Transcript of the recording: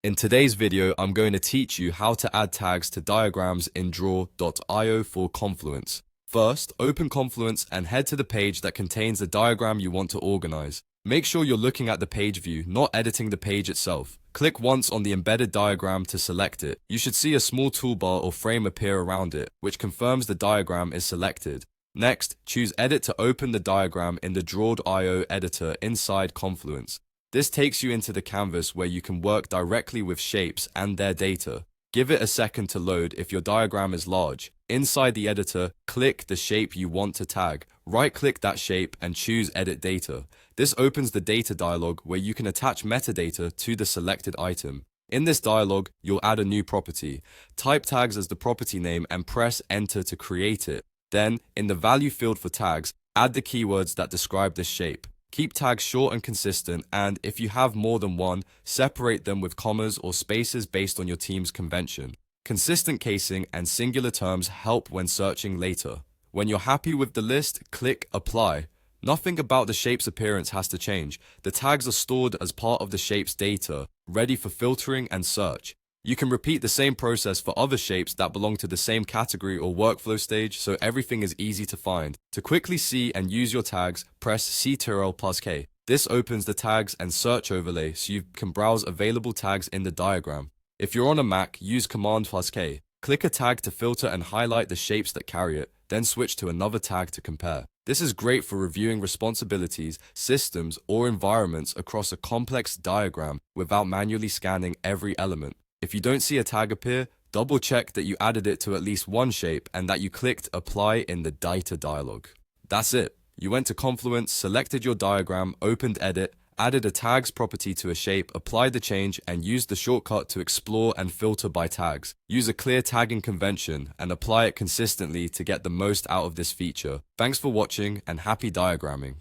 In today's video, I'm going to teach you how to add tags to diagrams in draw.io for Confluence. First, open Confluence and head to the page that contains the diagram you want to organize. Make sure you're looking at the page view, not editing the page itself. Click once on the embedded diagram to select it. You should see a small toolbar or frame appear around it, which confirms the diagram is selected. Next, choose Edit to open the diagram in the draw.io editor inside Confluence. This takes you into the canvas where you can work directly with shapes and their data. Give it a second to load if your diagram is large. Inside the editor, click the shape you want to tag. Right-click that shape and choose Edit Data. This opens the data dialog where you can attach metadata to the selected item. In this dialog, you'll add a new property. Type tags as the property name and press Enter to create it. Then, in the value field for tags, add the keywords that describe this shape. Keep tags short and consistent, and if you have more than one, separate them with commas or spaces based on your team's convention. Consistent casing and singular terms help when searching later. When you're happy with the list, click Apply. Nothing about the shape's appearance has to change. The tags are stored as part of the shape's data, ready for filtering and search. You can repeat the same process for other shapes that belong to the same category or workflow stage, so everything is easy to find. To quickly see and use your tags, press Ctrl+K. This opens the tags and search overlay so you can browse available tags in the diagram. If you're on a Mac, use Command+K. Click a tag to filter and highlight the shapes that carry it, then switch to another tag to compare. This is great for reviewing responsibilities, systems, or environments across a complex diagram without manually scanning every element. If you don't see a tag appear, double check that you added it to at least one shape and that you clicked Apply in the Data dialog. That's it. You went to Confluence, selected your diagram, opened Edit, added a tags property to a shape, applied the change, and used the shortcut to explore and filter by tags. Use a clear tagging convention and apply it consistently to get the most out of this feature. Thanks for watching and happy diagramming.